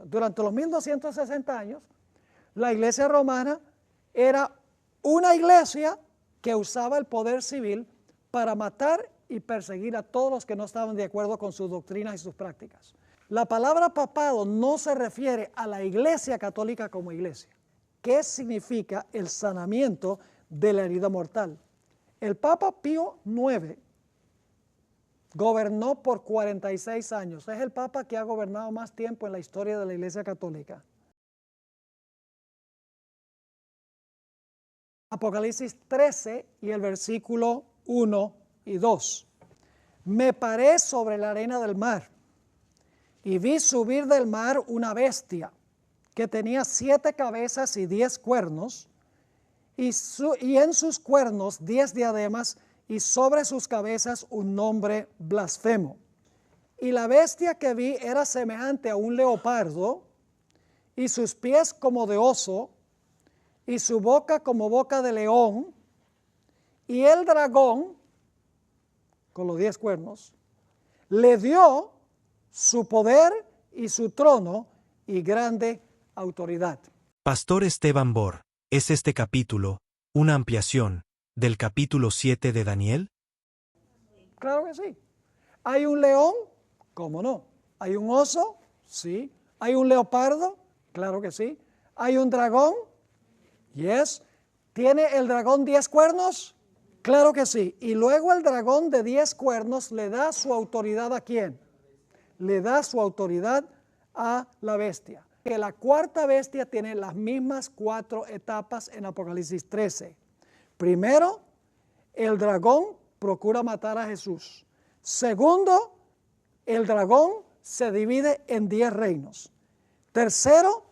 Durante los 1260 años, la iglesia romana era una iglesia que usaba el poder civil para matar y perseguir a todos los que no estaban de acuerdo con sus doctrinas y sus prácticas. La palabra papado no se refiere a la iglesia católica como iglesia. ¿Qué significa el sanamiento de la herida mortal? El Papa Pío IX gobernó por 46 años. Es el Papa que ha gobernado más tiempo en la historia de la Iglesia Católica. Apocalipsis 13 y el versículo 1 y 2. Me paré sobre la arena del mar y vi subir del mar una bestia que tenía 7 cabezas y 10 cuernos, y en sus cuernos 10 diademas, y sobre sus cabezas un nombre blasfemo. Y la bestia que vi era semejante a un leopardo, y sus pies como de oso, y su boca como boca de león, y el dragón, con los 10 cuernos, le dio su poder y su trono y grande autoridad. Pastor Esteban Bor, ¿es este capítulo una ampliación del capítulo 7 de Daniel? Claro que sí. ¿Hay un león? ¿Cómo no? ¿Hay un oso? Sí. ¿Hay un leopardo? Claro que sí. ¿Hay un dragón? Yes. ¿Tiene el dragón 10 cuernos? Claro que sí. Y luego el dragón de 10 cuernos le da su autoridad ¿a quién? Le da su autoridad a la bestia. Que la cuarta bestia tiene las mismas 4 etapas en Apocalipsis 13. Primero, el dragón procura matar a Jesús. Segundo, el dragón se divide en 10 reinos. Tercero,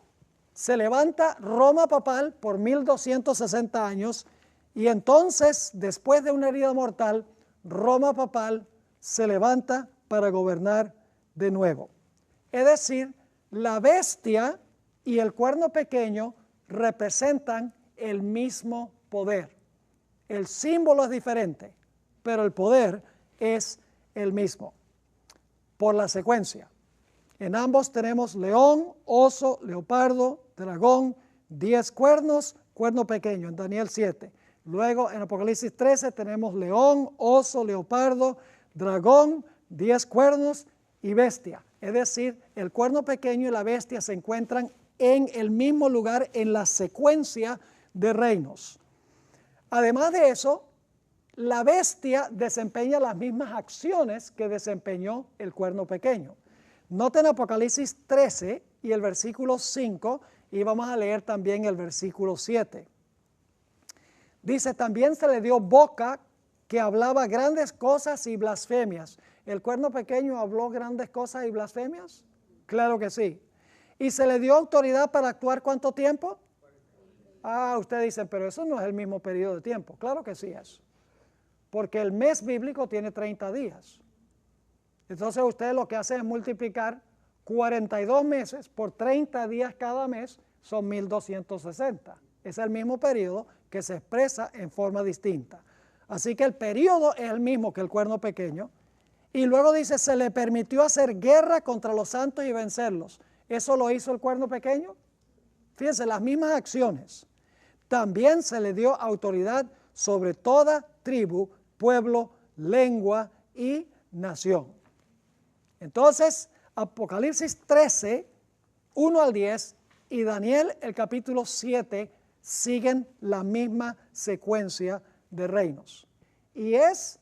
se levanta Roma papal por 1260 años y entonces, después de una herida mortal, Roma papal se levanta para gobernar de nuevo. Es decir, la bestia y el cuerno pequeño representan el mismo poder. El símbolo es diferente, pero el poder es el mismo. Por la secuencia, en ambos tenemos león, oso, leopardo, dragón, 10 cuernos, cuerno pequeño en Daniel 7. Luego en Apocalipsis 13 tenemos león, oso, leopardo, dragón, 10 cuernos y bestia. Es decir, el cuerno pequeño y la bestia se encuentran en el mismo lugar en la secuencia de reinos. Además de eso, la bestia desempeña las mismas acciones que desempeñó el cuerno pequeño. Noten Apocalipsis 13 y el versículo 5 y vamos a leer también el versículo 7. Dice, también se le dio boca que hablaba grandes cosas y blasfemias. ¿El cuerno pequeño habló grandes cosas y blasfemias? Claro que sí. ¿Y se le dio autoridad para actuar cuánto tiempo? Ustedes dicen, pero eso no es el mismo periodo de tiempo. Claro que sí es. Porque el mes bíblico tiene 30 días. Entonces ustedes lo que hacen es multiplicar 42 meses por 30 días cada mes, son 1260. Es el mismo periodo que se expresa en forma distinta. Así que el periodo es el mismo que el cuerno pequeño. Y luego dice, se le permitió hacer guerra contra los santos y vencerlos. ¿Eso lo hizo el cuerno pequeño? Fíjense, las mismas acciones. También se le dio autoridad sobre toda tribu, pueblo, lengua y nación. Entonces, Apocalipsis 13, 1 al 10 y Daniel, el capítulo 7, siguen la misma secuencia de reinos. Y es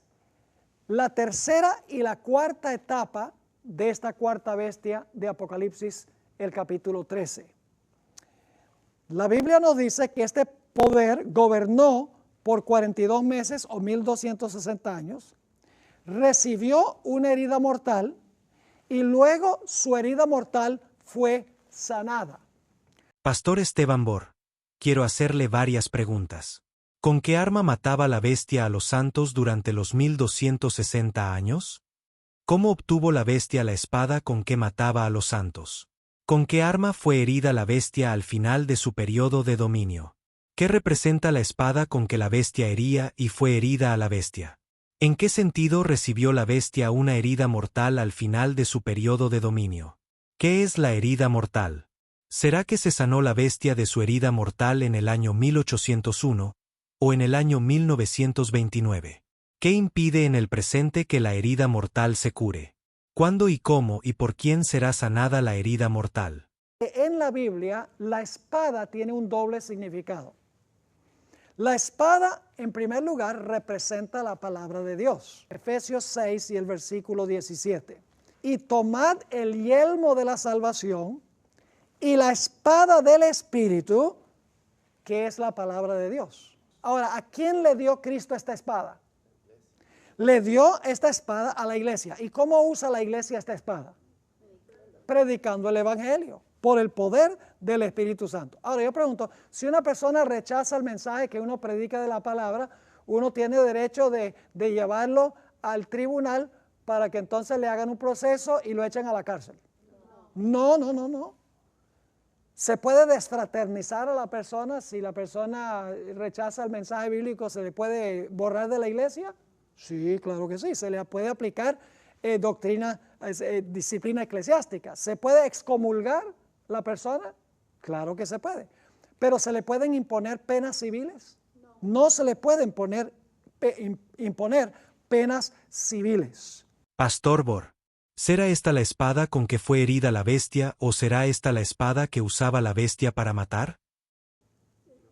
la tercera y la cuarta etapa de esta cuarta bestia de Apocalipsis, el capítulo 13. La Biblia nos dice que este poder gobernó por 42 meses o 1260 años, recibió una herida mortal y luego su herida mortal fue sanada. Pastor Esteban Bor, quiero hacerle varias preguntas. ¿Con qué arma mataba la bestia a los santos durante los 1260 años? ¿Cómo obtuvo la bestia la espada con que mataba a los santos? ¿Con qué arma fue herida la bestia al final de su periodo de dominio? ¿Qué representa la espada con que la bestia hería y fue herida a la bestia? ¿En qué sentido recibió la bestia una herida mortal al final de su periodo de dominio? ¿Qué es la herida mortal? ¿Será que se sanó la bestia de su herida mortal en el año 1801 o en el año 1929? ¿Qué impide en el presente que la herida mortal se cure? ¿Cuándo y cómo y por quién será sanada la herida mortal? En la Biblia, la espada tiene un doble significado. La espada, en primer lugar, representa la palabra de Dios. Efesios 6 y el versículo 17. Y tomad el yelmo de la salvación y la espada del Espíritu, que es la palabra de Dios. Ahora, ¿a quién le dio Cristo esta espada? Le dio esta espada a la iglesia. ¿Y cómo usa la iglesia esta espada? Predicando el Evangelio, por el poder del Espíritu Santo. Ahora yo pregunto, si una persona rechaza el mensaje que uno predica de la palabra, uno tiene derecho de llevarlo al tribunal para que entonces le hagan un proceso y lo echen a la cárcel. No. ¿Se puede desfraternizar a la persona? Si la persona rechaza el mensaje bíblico, ¿se le puede borrar de la iglesia? Sí, claro que sí. Se le puede aplicar disciplina eclesiástica. ¿Se puede excomulgar la persona? Claro que se puede. ¿Pero se le pueden imponer penas civiles? No se le pueden imponer penas civiles. Pastor Bor, ¿será esta la espada con que fue herida la bestia o será esta la espada que usaba la bestia para matar?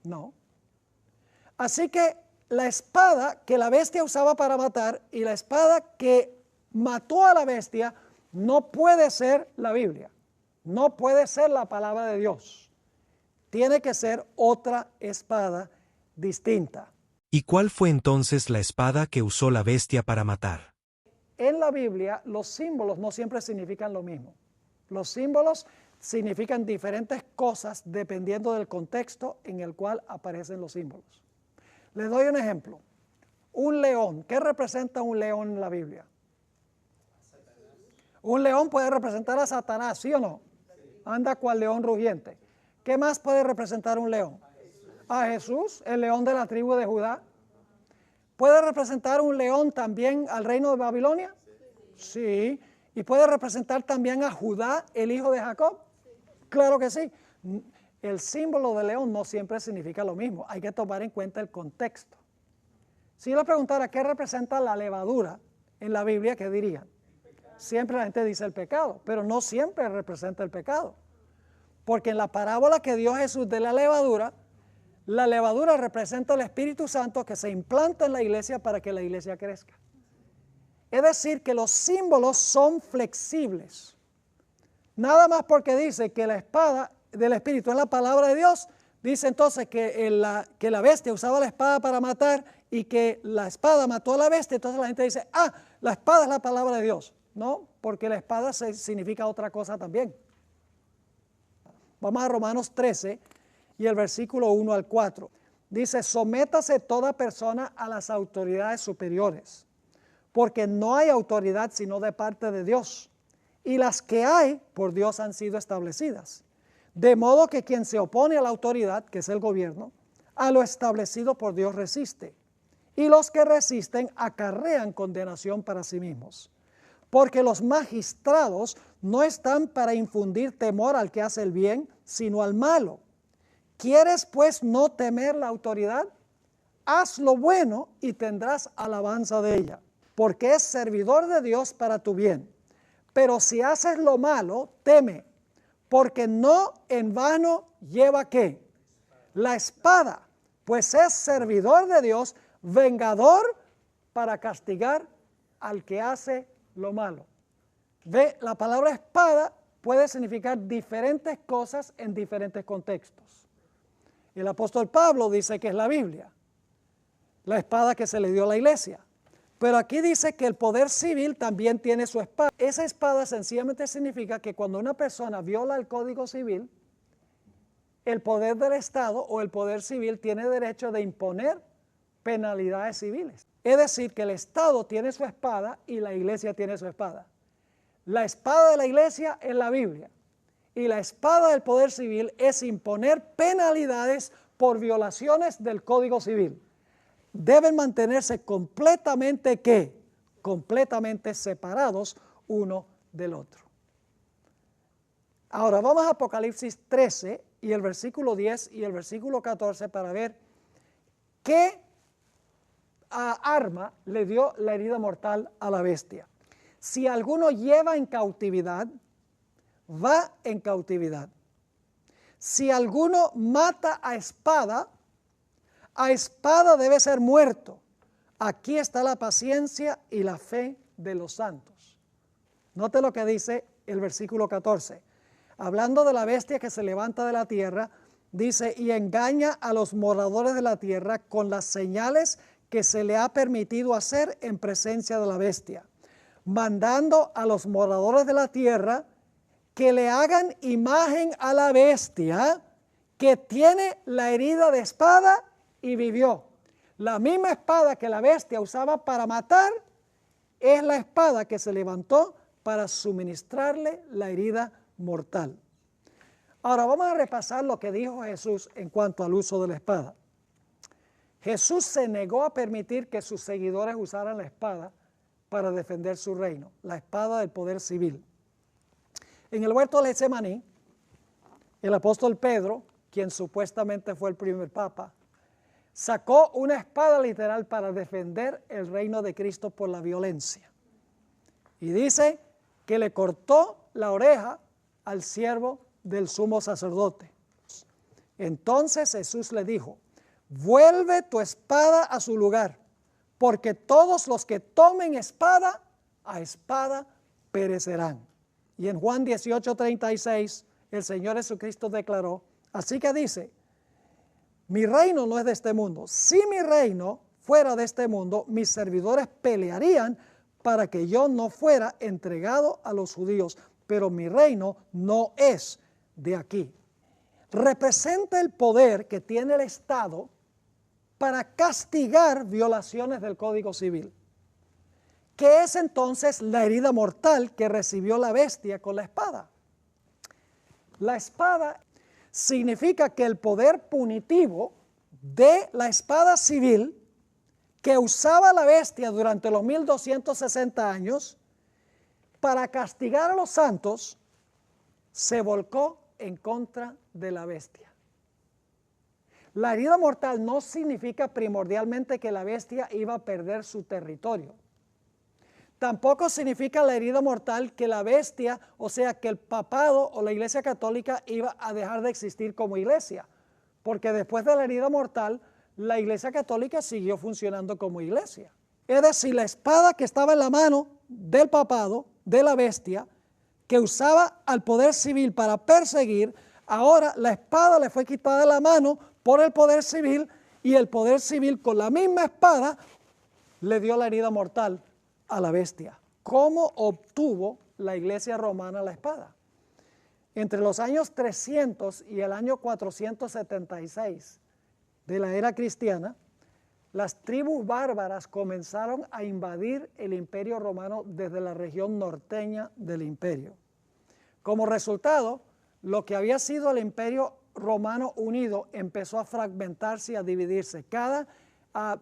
No. Así que la espada que la bestia usaba para matar y la espada que mató a la bestia no puede ser la Biblia. No puede ser la palabra de Dios. Tiene que ser otra espada distinta. ¿Y cuál fue entonces la espada que usó la bestia para matar? En la Biblia, los símbolos no siempre significan lo mismo. Los símbolos significan diferentes cosas dependiendo del contexto en el cual aparecen los símbolos. Les doy un ejemplo. Un león. ¿Qué representa un león en la Biblia? Un león puede representar a Satanás, ¿sí o no? Anda cual león rugiente. ¿Qué más puede representar un león? A Jesús, el león de la tribu de Judá. ¿Puede representar un león también al reino de Babilonia? Sí. ¿Y puede representar también a Judá, el hijo de Jacob? Claro que sí. El símbolo de león no siempre significa lo mismo. Hay que tomar en cuenta el contexto. Si yo le preguntara qué representa la levadura en la Biblia, ¿qué dirían? Siempre la gente dice el pecado, pero no siempre representa el pecado. Porque en la parábola que dio Jesús de la levadura representa el Espíritu Santo que se implanta en la iglesia para que la iglesia crezca. Es decir, que los símbolos son flexibles. Nada más porque dice que la espada del Espíritu es la palabra de Dios, dice entonces que la bestia usaba la espada para matar y que la espada mató a la bestia, entonces la gente dice, la espada es la palabra de Dios. No, porque la espada significa otra cosa también. Vamos a Romanos 13 y el versículo 1 al 4. Dice, sométase toda persona a las autoridades superiores, porque no hay autoridad sino de parte de Dios, y las que hay por Dios han sido establecidas. De modo que quien se opone a la autoridad, que es el gobierno, a lo establecido por Dios resiste, y los que resisten acarrean condenación para sí mismos. Porque los magistrados no están para infundir temor al que hace el bien, sino al malo. ¿Quieres pues no temer la autoridad? Haz lo bueno y tendrás alabanza de ella, porque es servidor de Dios para tu bien. Pero si haces lo malo, teme, porque no en vano lleva ¿qué? La espada, pues es servidor de Dios, vengador para castigar al que hace lo malo. Ve, la palabra espada puede significar diferentes cosas en diferentes contextos. El apóstol Pablo dice que es la Biblia, la espada que se le dio a la iglesia. Pero aquí dice que el poder civil también tiene su espada. Esa espada sencillamente significa que cuando una persona viola el Código Civil, el poder del Estado o el poder civil tiene derecho de imponer penalidades civiles. Es decir, que el Estado tiene su espada y la iglesia tiene su espada. La espada de la iglesia es la Biblia y la espada del poder civil es imponer penalidades por violaciones del Código Civil. Deben mantenerse completamente ¿qué? Completamente separados uno del otro. Ahora vamos a Apocalipsis 13 y el versículo 10 y el versículo 14 para ver qué arma le dio la herida mortal a la bestia. Si alguno lleva en cautividad, va en cautividad. Si alguno mata a espada debe ser muerto. Aquí está la paciencia y la fe de los santos. Note lo que dice el versículo 14. Hablando de la bestia que se levanta de la tierra, dice, y engaña a los moradores de la tierra con las señales que se le ha permitido hacer en presencia de la bestia, mandando a los moradores de la tierra que le hagan imagen a la bestia que tiene la herida de espada y vivió. La misma espada que la bestia usaba para matar es la espada que se levantó para suministrarle la herida mortal. Ahora vamos a repasar lo que dijo Jesús en cuanto al uso de la espada. Jesús se negó a permitir que sus seguidores usaran la espada para defender su reino, la espada del poder civil. En el huerto de Getsemaní, el apóstol Pedro, quien supuestamente fue el primer papa, sacó una espada literal para defender el reino de Cristo por la violencia. Y dice que le cortó la oreja al siervo del sumo sacerdote. Entonces Jesús le dijo, vuelve tu espada a su lugar, porque todos los que tomen espada, a espada perecerán. Y en Juan 18:36, el Señor Jesucristo declaró, así que dice, mi reino no es de este mundo. Si mi reino fuera de este mundo, mis servidores pelearían para que yo no fuera entregado a los judíos, pero mi reino no es de aquí. Representa el poder que tiene el Estado para castigar violaciones del Código Civil, que es entonces la herida mortal que recibió la bestia con la espada. La espada significa que el poder punitivo de la espada civil que usaba la bestia durante los 1260 años para castigar a los santos se volcó en contra de la bestia. La herida mortal no significa primordialmente que la bestia iba a perder su territorio. Tampoco significa la herida mortal que la bestia, o sea, que el papado o la Iglesia Católica iba a dejar de existir como iglesia, porque después de la herida mortal, la Iglesia Católica siguió funcionando como iglesia. Es decir, la espada que estaba en la mano del papado, de la bestia, que usaba al poder civil para perseguir, ahora la espada le fue quitada de la mano por el poder civil y el poder civil con la misma espada le dio la herida mortal a la bestia. ¿Cómo obtuvo la iglesia romana la espada? Entre los años 300 y el año 476 de la era cristiana, las tribus bárbaras comenzaron a invadir el imperio romano desde la región norteña del imperio. Como resultado, lo que había sido el imperio romano unido empezó a fragmentarse y a dividirse. Cada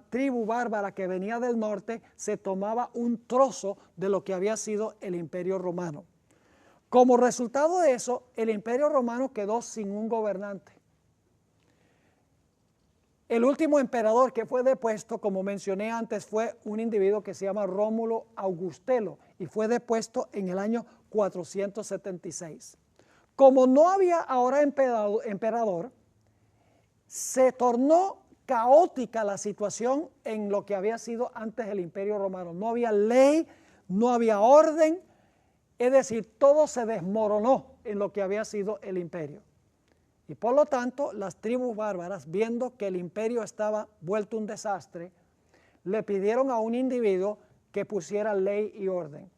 tribu bárbara que venía del norte se tomaba un trozo de lo que había sido el imperio romano. Como resultado de eso, el imperio romano quedó sin un gobernante. El último emperador que fue depuesto, como mencioné antes, fue un individuo que se llama Rómulo Augustelo y fue depuesto en el año 476. Como no había ahora emperador, se tornó caótica la situación en lo que había sido antes el imperio romano. No había ley, no había orden, es decir, todo se desmoronó en lo que había sido el imperio. Y por lo tanto, las tribus bárbaras, viendo que el imperio estaba vuelto un desastre, le pidieron a un individuo que pusiera ley y orden.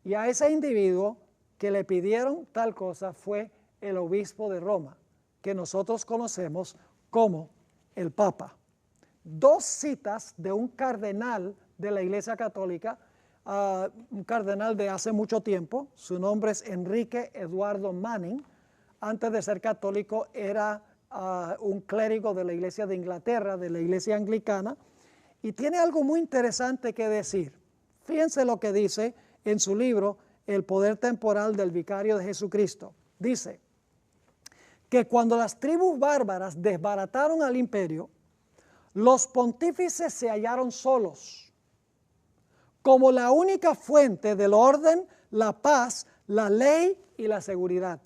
Y a ese individuo que le pidieron tal cosa fue el obispo de Roma, que nosotros conocemos como el Papa. Dos citas de un cardenal de la Iglesia Católica, un cardenal de hace mucho tiempo, su nombre es Enrique Eduardo Manning. Antes de ser católico era un clérigo de la Iglesia de Inglaterra, de la Iglesia Anglicana, y tiene algo muy interesante que decir. Fíjense lo que dice en su libro El poder temporal del vicario de Jesucristo. dice que cuando las tribus bárbaras desbarataron al imperio, los pontífices se hallaron solos, como la única fuente del orden, la paz, la ley y la seguridad.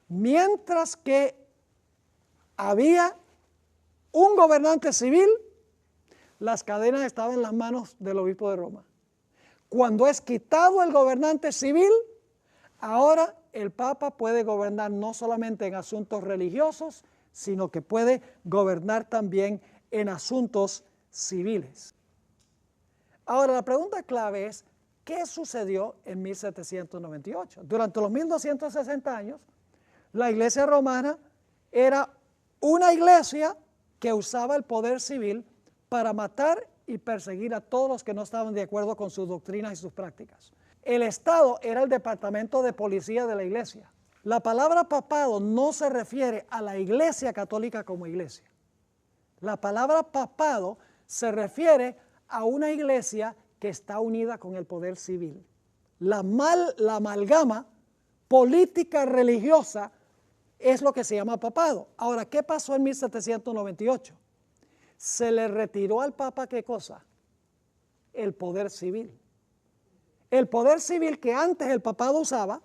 Mientras que había un gobernante civil, las cadenas estaban en las manos del obispo de Roma. Cuando es quitado el gobernante civil, ahora el Papa puede gobernar no solamente en asuntos religiosos, sino que puede gobernar también en asuntos civiles. Ahora, la pregunta clave es, ¿qué sucedió en 1798? Durante los 1260 años, la Iglesia romana era una iglesia que usaba el poder civil para matar y perseguir a todos los que no estaban de acuerdo con sus doctrinas y sus prácticas. El Estado era el departamento de policía de la iglesia. La palabra papado no se refiere a la iglesia católica como iglesia. La palabra papado se refiere a una iglesia que está unida con el poder civil. La amalgama política religiosa es lo que se llama papado. Ahora, ¿qué pasó en 1798? Se le retiró al Papa, ¿qué cosa? El poder civil. El poder civil que antes el papado usaba,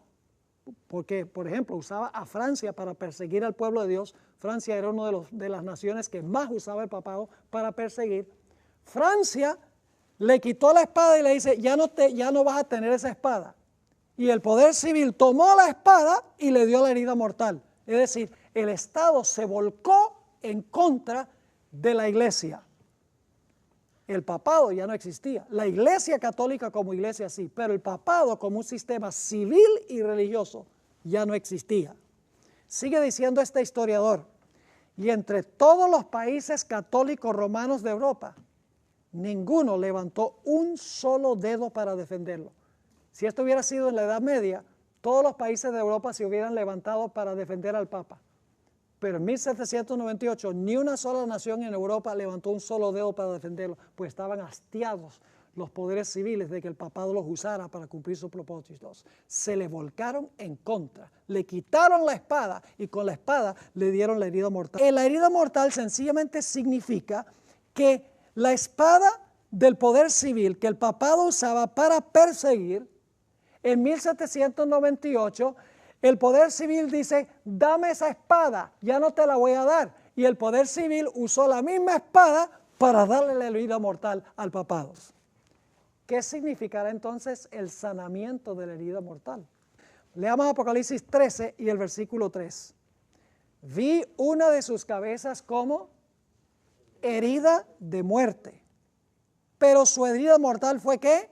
porque, por ejemplo, usaba a Francia para perseguir al pueblo de Dios. Francia era una de las naciones que más usaba el papado para perseguir. Francia le quitó la espada y le dice, ya no vas a tener esa espada. Y el poder civil tomó la espada y le dio la herida mortal. Es decir, el Estado se volcó en contra de la iglesia. El papado ya no existía. La iglesia católica como iglesia sí, pero el papado como un sistema civil y religioso ya no existía. Sigue diciendo este historiador, y entre todos los países católicos romanos de Europa, ninguno levantó un solo dedo para defenderlo. Si esto hubiera sido en la Edad Media, todos los países de Europa se hubieran levantado para defender al Papa. Pero en 1798 ni una sola nación en Europa levantó un solo dedo para defenderlo, pues estaban hastiados los poderes civiles de que el papado los usara para cumplir sus propósitos. Se le volcaron en contra, le quitaron la espada y con la espada le dieron la herida mortal. La herida mortal sencillamente significa que la espada del poder civil que el papado usaba para perseguir, en 1798, el poder civil dice, dame esa espada, ya no te la voy a dar. Y el poder civil usó la misma espada para darle la herida mortal al papado. ¿Qué significará entonces el sanamiento de la herida mortal? Leamos Apocalipsis 13 y el versículo 3. Vi una de sus cabezas como herida de muerte, pero su herida mortal fue ¿qué?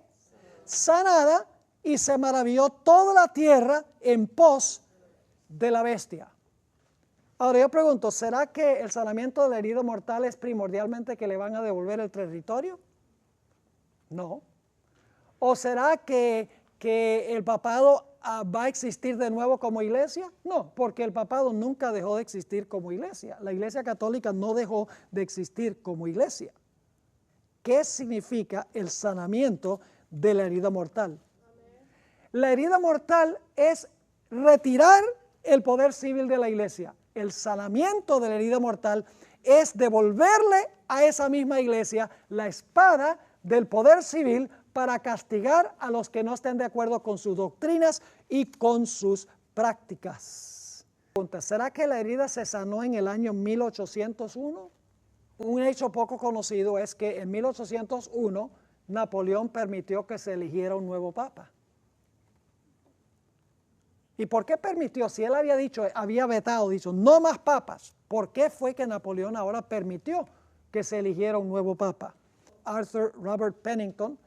Sanada, y se maravilló toda la tierra en pos de la bestia. Ahora yo pregunto, ¿será que el sanamiento de la herida mortal es primordialmente que le van a devolver el territorio? No. ¿O será que el papado va a existir de nuevo como iglesia? No, porque el papado nunca dejó de existir como iglesia. La iglesia católica no dejó de existir como iglesia. ¿Qué significa el sanamiento de la herida mortal? La herida mortal es retirar el poder civil de la iglesia. El sanamiento de la herida mortal es devolverle a esa misma iglesia la espada del poder civil para castigar a los que no estén de acuerdo con sus doctrinas y con sus prácticas. ¿Será que la herida se sanó en el año 1801? Un hecho poco conocido es que en 1801 Napoleón permitió que se eligiera un nuevo papa. ¿Y por qué permitió? Si él había vetado, dicho, no más papas, ¿por qué fue que Napoleón ahora permitió que se eligiera un nuevo papa? Arthur Robert Pennington,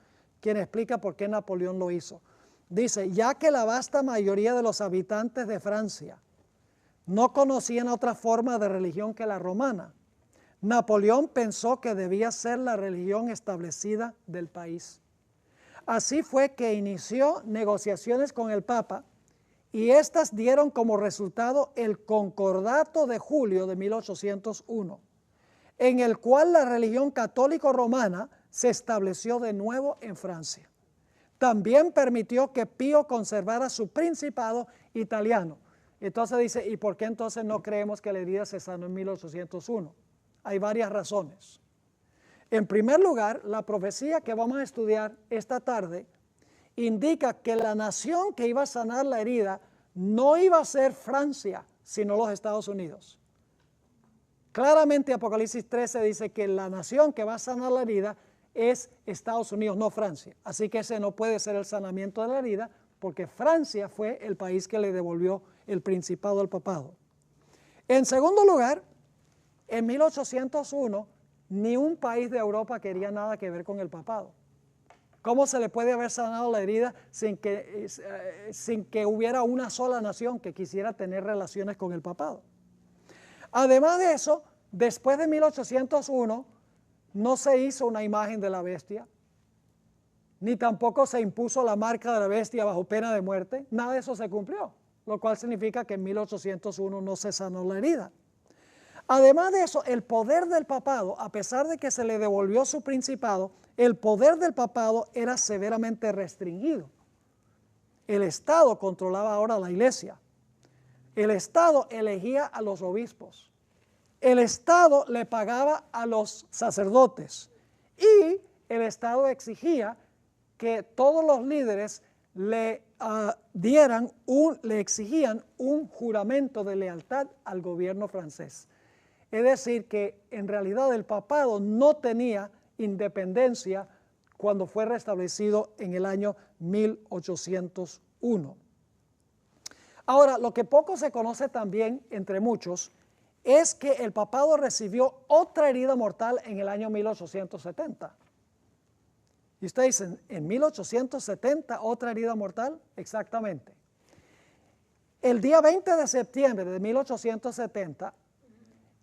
quien explica por qué Napoleón lo hizo. Dice, ya que la vasta mayoría de los habitantes de Francia no conocían otra forma de religión que la romana, Napoleón pensó que debía ser la religión establecida del país. Así fue que inició negociaciones con el Papa, y estas dieron como resultado el Concordato de julio de 1801, en el cual la religión católico-romana se estableció de nuevo en Francia. También permitió que Pío conservara su principado italiano. Entonces dice, ¿y por qué entonces no creemos que la herida se sanó en 1801? Hay varias razones. En primer lugar, la profecía que vamos a estudiar esta tarde indica que la nación que iba a sanar la herida no iba a ser Francia, sino los Estados Unidos. Claramente Apocalipsis 13 dice que la nación que va a sanar la herida es Estados Unidos, no Francia. Así que ese no puede ser el sanamiento de la herida, porque Francia fue el país que le devolvió el principado al papado. En segundo lugar, en 1801, ni un país de Europa quería nada que ver con el papado. ¿Cómo se le puede haber sanado la herida sin que hubiera una sola nación que quisiera tener relaciones con el papado? Además de eso, después de 1801, no se hizo una imagen de la bestia, ni tampoco se impuso la marca de la bestia bajo pena de muerte. Nada de eso se cumplió, lo cual significa que en 1801 no se sanó la herida. Además de eso, el poder del papado, a pesar de que se le devolvió su principado, el poder del papado era severamente restringido. El Estado controlaba ahora la iglesia. El Estado elegía a los obispos. El Estado le pagaba a los sacerdotes. Y el Estado exigía que todos los líderes le exigían un juramento de lealtad al gobierno francés. Es decir, que en realidad el papado no tenía independencia cuando fue restablecido en el año 1801. Ahora, lo que poco se conoce también entre muchos es que el papado recibió otra herida mortal en el año 1870. Y ustedes dicen, ¿en 1870 otra herida mortal? Exactamente. El día 20 de septiembre de 1870,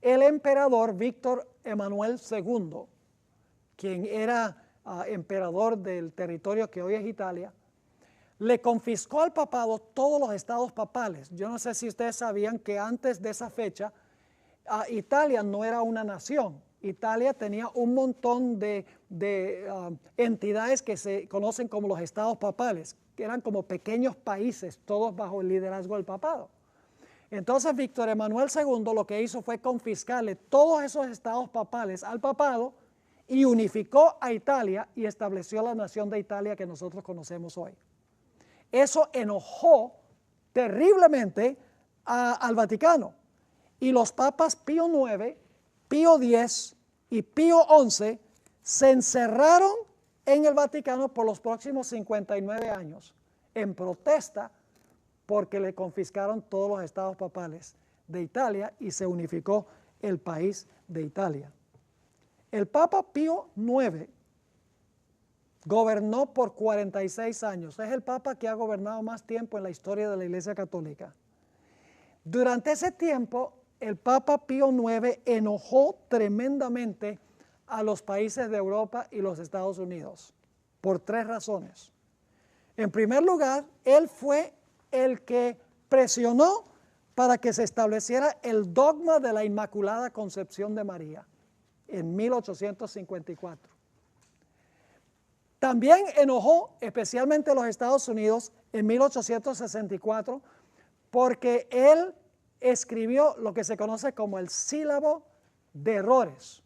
el emperador Víctor Emanuel II, quien era emperador del territorio que hoy es Italia, le confiscó al papado todos los estados papales. Yo no sé si ustedes sabían que antes de esa fecha, Italia no era una nación. Italia tenía un montón de entidades que se conocen como los estados papales, que eran como pequeños países, todos bajo el liderazgo del papado. Entonces Víctor Emanuel II lo que hizo fue confiscarle todos esos estados papales al papado y unificó a Italia y estableció la nación de Italia que nosotros conocemos hoy. Eso enojó terriblemente al Vaticano, y los papas Pío IX, Pío X y Pío XI se encerraron en el Vaticano por los próximos 59 años en protesta porque le confiscaron todos los estados papales de Italia y se unificó el país de Italia. El Papa Pío IX gobernó por 46 años. Es el Papa que ha gobernado más tiempo en la historia de la Iglesia Católica. Durante ese tiempo, el Papa Pío IX enojó tremendamente a los países de Europa y los Estados Unidos por tres razones. En primer lugar, él fue el que presionó para que se estableciera el dogma de la Inmaculada Concepción de María en 1854. También enojó especialmente a los Estados Unidos en 1864 porque él escribió lo que se conoce como el Sílabo de Errores,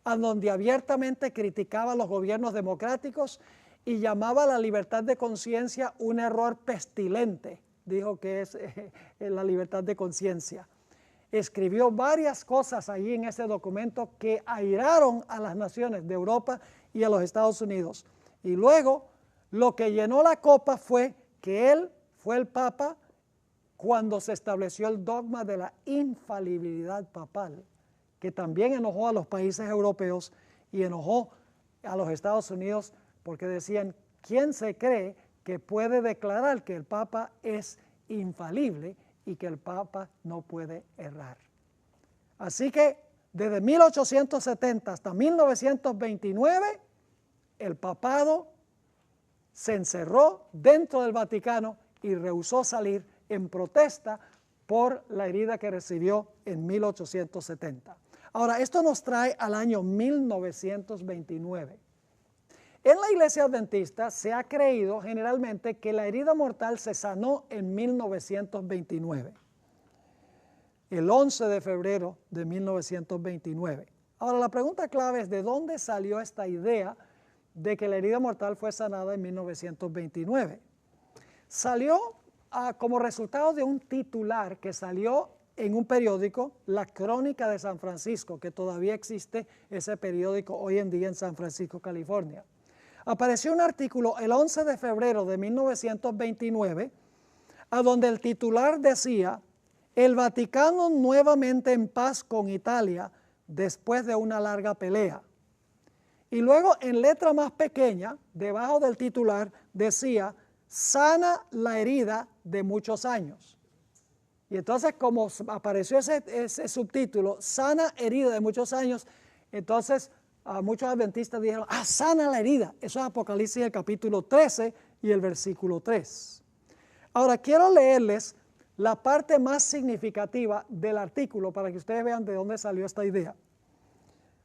a donde abiertamente criticaba a los gobiernos democráticos y llamaba a la libertad de conciencia un error pestilente. Dijo que es la libertad de conciencia. Escribió varias cosas allí en ese documento que airaron a las naciones de Europa y a los Estados Unidos. Y luego lo que llenó la copa fue que él fue el Papa cuando se estableció el dogma de la infalibilidad papal, que también enojó a los países europeos y enojó a los Estados Unidos porque decían, ¿quién se cree que puede declarar que el Papa es infalible y que el Papa no puede errar? Así que desde 1870 hasta 1929, el papado se encerró dentro del Vaticano y rehusó salir en protesta por la herida que recibió en 1870. Ahora, esto nos trae al año 1929. En la Iglesia Adventista se ha creído generalmente que la herida mortal se sanó en 1929. el 11 de febrero de 1929. Ahora, la pregunta clave es: ¿de dónde salió esta idea de que la herida mortal fue sanada en 1929? Salió como resultado de un titular que salió en un periódico, La Crónica de San Francisco, que todavía existe ese periódico hoy en día en San Francisco, California. Apareció un artículo el 11 de febrero de 1929, a donde el titular decía: el Vaticano nuevamente en paz con Italia después de una larga pelea. Y luego, en letra más pequeña, debajo del titular, decía: sana la herida de muchos años. Y entonces, como apareció ese subtítulo, sana herida de muchos años, entonces muchos adventistas dijeron: sana la herida. Eso es Apocalipsis, el capítulo 13 y el versículo 3. Ahora, quiero leerles la parte más significativa del artículo para que ustedes vean de dónde salió esta idea.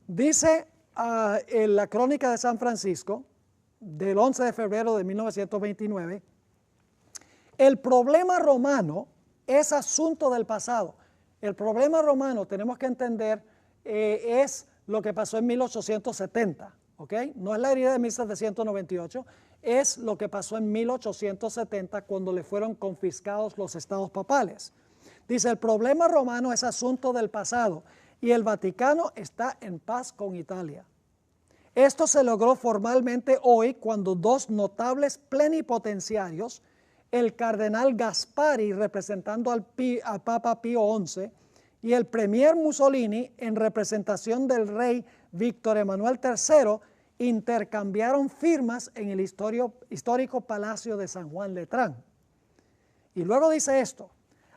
Dice en la Crónica de San Francisco, del 11 de febrero de 1929, el problema romano es asunto del pasado. El problema romano, tenemos que entender, es lo que pasó en 1870, ¿ok? No es la herida de 1798, es lo que pasó en 1870 cuando le fueron confiscados los estados papales. Dice: el problema romano es asunto del pasado y el Vaticano está en paz con Italia. Esto se logró formalmente hoy cuando dos notables plenipotenciarios, el cardenal Gaspari representando al Papa Pío XI y el premier Mussolini en representación del rey Víctor Emanuel III, intercambiaron firmas en el histórico Palacio de San Juan Letrán. Y luego dice esto: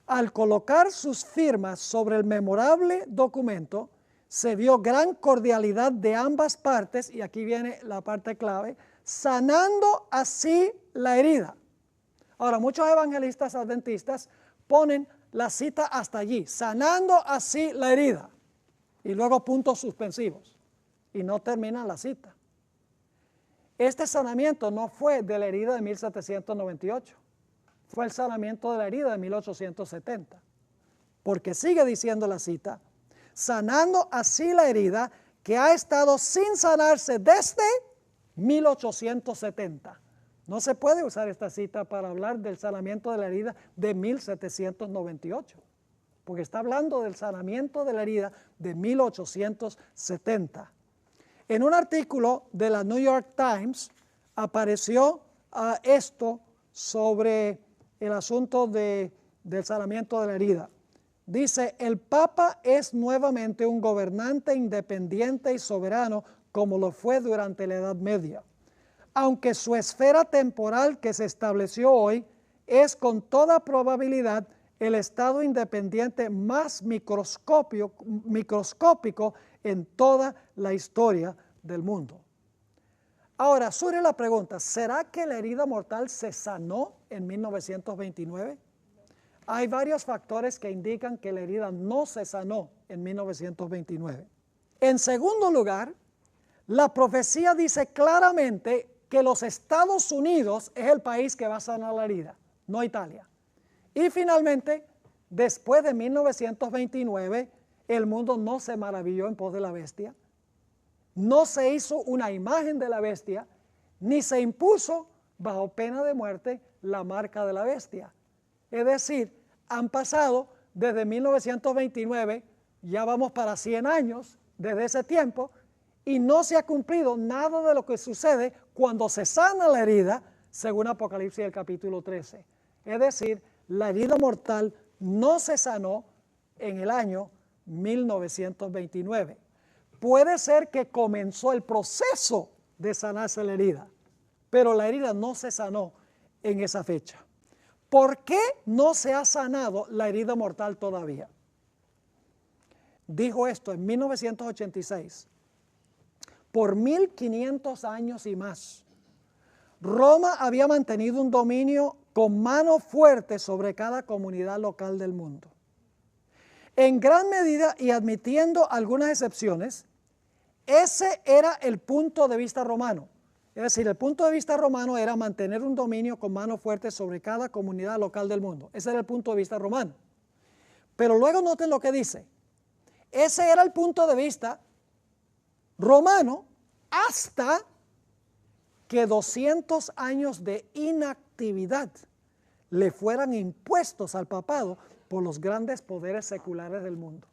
al colocar sus firmas sobre el memorable documento, se vio gran cordialidad de ambas partes, y aquí viene la parte clave, sanando así la herida. Ahora, muchos evangelistas adventistas ponen la cita hasta allí: sanando así la herida, y luego puntos suspensivos, y no terminan la cita. Este sanamiento no fue de la herida de 1798, fue el sanamiento de la herida de 1870, porque sigue diciendo la cita: sanando así la herida que ha estado sin sanarse desde 1870. No se puede usar esta cita para hablar del sanamiento de la herida de 1798, porque está hablando del sanamiento de la herida de 1870. En un artículo de la New York Times apareció esto sobre el asunto del sanamiento de la herida. Dice: el Papa es nuevamente un gobernante independiente y soberano como lo fue durante la Edad Media, aunque su esfera temporal que se estableció hoy es con toda probabilidad el estado independiente más microscópico en toda la historia del mundo. Ahora surge la pregunta: ¿será que la herida mortal se sanó en 1929? Hay varios factores que indican que la herida no se sanó en 1929. En segundo lugar, la profecía dice claramente que los Estados Unidos es el país que va a sanar la herida, no Italia. Y finalmente, después de 1929, el mundo no se maravilló en pos de la bestia, no se hizo una imagen de la bestia, ni se impuso bajo pena de muerte la marca de la bestia. Es decir, han pasado desde 1929, ya vamos para 100 años desde ese tiempo, y no se ha cumplido nada de lo que sucede cuando se sana la herida, según Apocalipsis el capítulo 13. Es decir, la herida mortal no se sanó en el año 1929. Puede ser que comenzó el proceso de sanarse la herida, pero la herida no se sanó en esa fecha. ¿Por qué no se ha sanado la herida mortal todavía? Dijo esto en 1986. Por 1500 años y más, Roma había mantenido un dominio con mano fuerte sobre cada comunidad local del mundo. En gran medida, y admitiendo algunas excepciones, ese era el punto de vista romano. Es decir, el punto de vista romano era mantener un dominio con mano fuerte sobre cada comunidad local del mundo. Ese era el punto de vista romano. Pero luego noten lo que dice. Ese era el punto de vista romano hasta que 200 años de inactividad le fueran impuestos al papado por los grandes poderes seculares del mundo.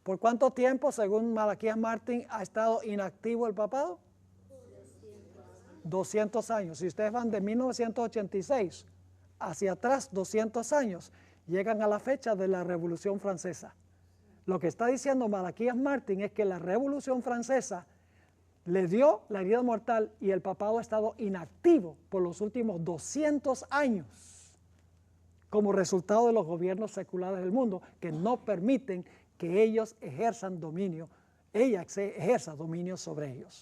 ¿Por cuánto tiempo, según Malaquías Martín, ha estado inactivo el papado? 200 años. Si ustedes van de 1986 hacia atrás 200 años, llegan a la fecha de la Revolución Francesa. Lo que está diciendo Malaquías Martín es que la Revolución Francesa le dio la herida mortal y el papado ha estado inactivo por los últimos 200 años como resultado de los gobiernos seculares del mundo que no permiten que ellos ejerzan dominio, ella ejerza dominio sobre ellos.